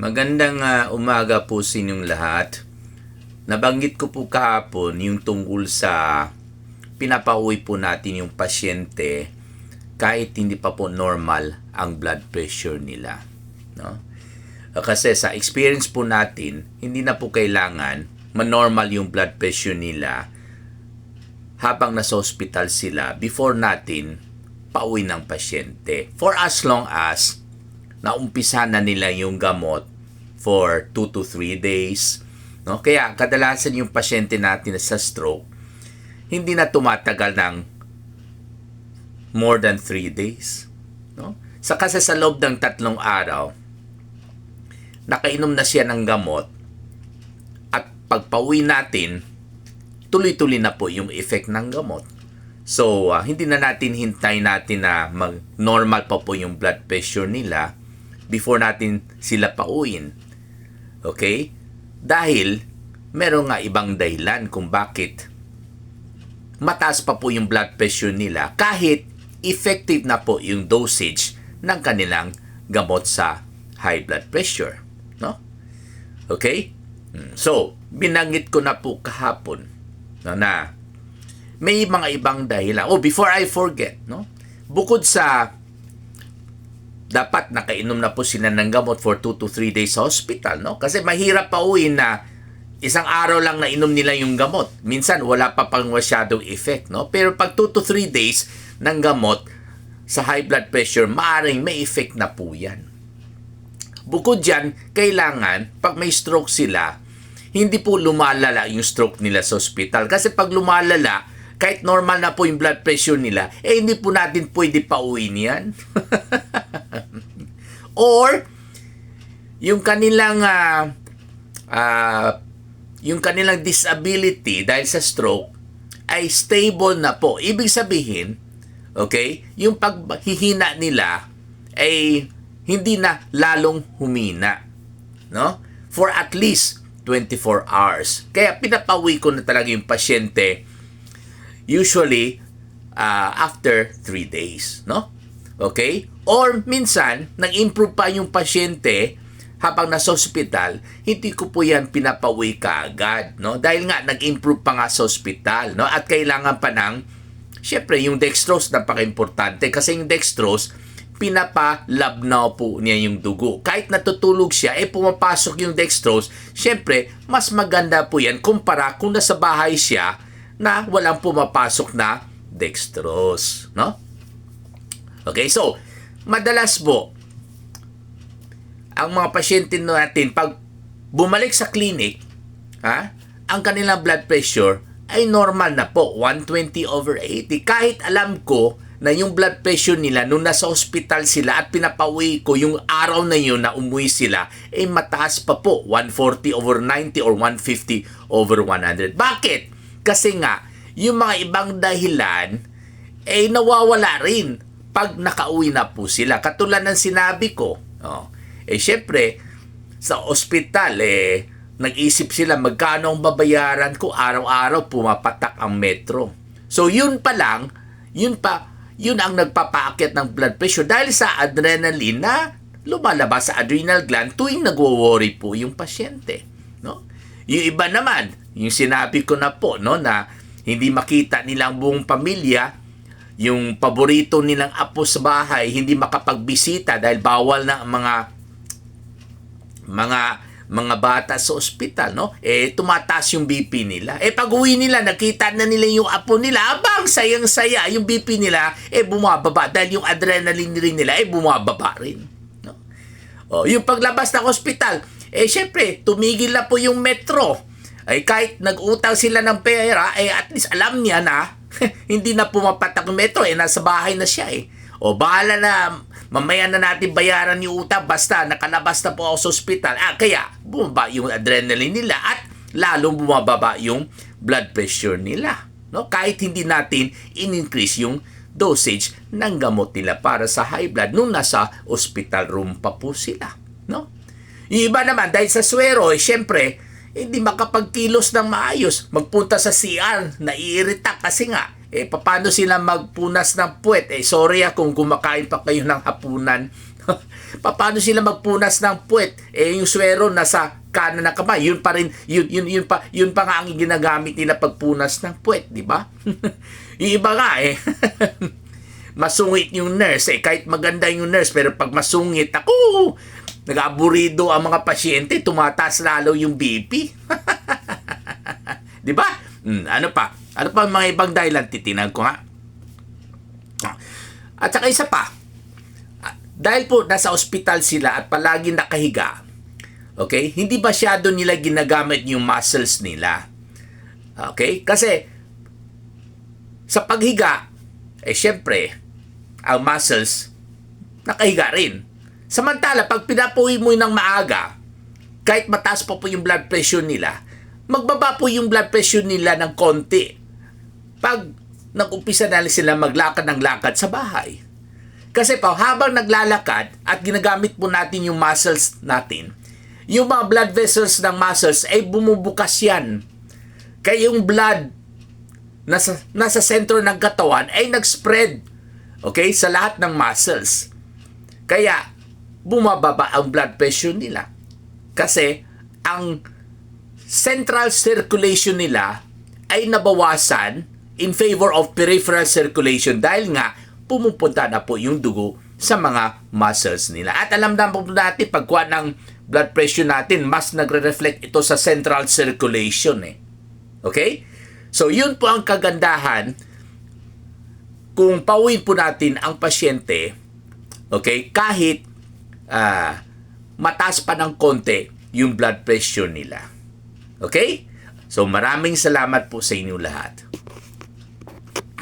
Magandang umaga po sa inyong lahat. Nabanggit ko po kahapon yung tungkol sa pinapauwi po natin yung pasyente kahit hindi pa po normal ang blood pressure nila. No? Kasi sa experience po natin, hindi na po kailangan manormal yung blood pressure nila habang nasa hospital sila before natin pauwi ng pasyente. For as long as naumpisa na nila yung gamot for 2 to 3 days. No? Kaya kadalasan yung pasyente natin sa stroke, hindi na tumatagal ng more than 3 days. No? Kasi sa loob ng 3 araw, nakainom na siya ng gamot at pagpauwi natin, tuloy-tuloy na po yung effect ng gamot. So, hindi na natin hintay natin na mag-normal pa po yung blood pressure nila before natin sila pauwiin. Okay? Dahil meron nga ibang dahilan kung bakit mataas pa po yung blood pressure nila kahit effective na po yung dosage ng kanilang gamot sa high blood pressure. No? Okay? So, binanggit ko na po kahapon na may mga ibang dahilan. Before I forget, no? Bukod sa dapat nakainom na po sila ng gamot for 2 to 3 days sa hospital, no? Kasi mahirap pa uwi na isang araw lang na inom nila yung gamot. Minsan wala pa pang masyadong effect, no? Pero pag 2 to 3 days ng gamot sa high blood pressure, maaaring may effect na po yan. Bukod dyan, kailangan pag may stroke sila, hindi po lumalala yung stroke nila sa hospital. Kasi pag lumalala, kahit normal na po yung blood pressure nila, hindi po natin pwede pauwiin yan. Or, yung kanilang disability dahil sa stroke ay stable na po. Ibig sabihin, okay, yung paghihina nila ay hindi na lalong humina, no? For at least 24 hours. Kaya pinapauwi ko na talaga yung pasyente usually after 3 days, no? Okay? Or minsan, nag-improve pa yung pasyente habang nasa hospital, hindi ko po yan pinapauwi kaagad, no? Dahil nga, nag-improve pa nga sa hospital, no? At kailangan pa ng, syempre, yung dextrose, napaka-importante. Kasi yung dextrose, pinapalabnaw po niya yung dugo. Kahit natutulog siya, pumapasok yung dextrose, syempre, mas maganda po yan kumpara kung nasa bahay siya na walang pumapasok na dextrose, no? Okay, so, madalas po, ang mga pasyente natin, pag bumalik sa clinic, ang kanilang blood pressure ay normal na po, 120/80. Kahit alam ko na yung blood pressure nila nung nasa hospital sila at pinapauwi ko yung araw na yun na umuwi sila, mataas pa po, 140/90 or 150/100. Bakit? Kasi nga, yung mga ibang dahilan, nawawala rin pag nakauwi na po sila. Katulad ng sinabi ko, syempre, sa ospital, nag-isip sila magkano ang babayaran ko, araw-araw pumapatak ang metro. So, yun pa lang, yun ang nagpapaakyat ng blood pressure dahil sa adrenaline na lumalabas sa adrenal gland tuwing nagwo-worry po yung pasyente. No? Yung iba naman, yung sinabi ko na po, no, na hindi makita nilang buong pamilya, yung paborito nilang apo sa bahay, hindi makapagbisita dahil bawal na ang mga bata sa ospital, no? Tumataas yung BP nila. Pag uwi nila, nakita na nila yung apo nila, abang sayang-saya, yung BP nila, bumababa dahil yung adrenaline rin nila, bumababa rin. No? Yung paglabas ng ospital, syempre, tumigil na po yung metro. Kahit nag-utang sila ng pera, at least alam niya na, hindi na pumapatak yung metro, nasa bahay na siya. Bahala na, mamaya na natin bayaran yung utang basta nakalabas na po ako sa ospital. Kaya bumaba yung adrenaline nila at lalong bumababa yung blood pressure nila. No? Kahit hindi natin in-increase yung dosage ng gamot nila para sa high blood nung nasa hospital room pa po sila. No? Yung iba naman, dahil sa swero, syempre, hindi makapagkilos ng maayos. Magpunta sa CR, naiirita kasi nga, paano sila magpunas ng puwet? Sorry kung kumakain pa kayo ng hapunan Paano sila magpunas ng puwet? Yung swero nasa kanan ng kamay. Yun pa rin, yun pa nga ang ginagamit nila pagpunas ng puwet, di ba? Yung iba nga masungit yung nurse. Kahit maganda yung nurse, pero pag masungit, ako, nag-aburido ang mga pasyente, tumataas lalo yung BP. Di ba? Ano pa? Ano pa mga ibang dahilan? Titinan ko nga. At saka isa pa, dahil po nasa ospital sila at palagi nakahiga, okay, hindi masyado nila ginagamit yung muscles nila. Okay? Kasi, sa paghiga, syempre, ang muscles, nakahiga rin. Samantala, pag pinapuwi mo ng maaga, kahit mataas pa po yung blood pressure nila, magbaba po yung blood pressure nila ng konti. Pag nag-umpisa na sila maglakad ng lakad sa bahay. Kasi po, habang naglalakad at ginagamit po natin yung muscles natin, yung mga blood vessels ng muscles ay bumubukas yan. Kaya yung blood nasa sentro ng katawan ay nag-spread, okay, sa lahat ng muscles. Kaya, bumababa ang blood pressure nila. Kasi, ang central circulation nila ay nabawasan in favor of peripheral circulation dahil nga pumupunta na po yung dugo sa mga muscles nila. At alam na po natin, pagkuha ng blood pressure natin, mas nagre-reflect ito sa central circulation. Okay? So, yun po ang kagandahan kung pauwiin po natin ang pasyente, okay, kahit mataas pa ng konti yung blood pressure nila. Okay? So, maraming salamat po sa inyo lahat.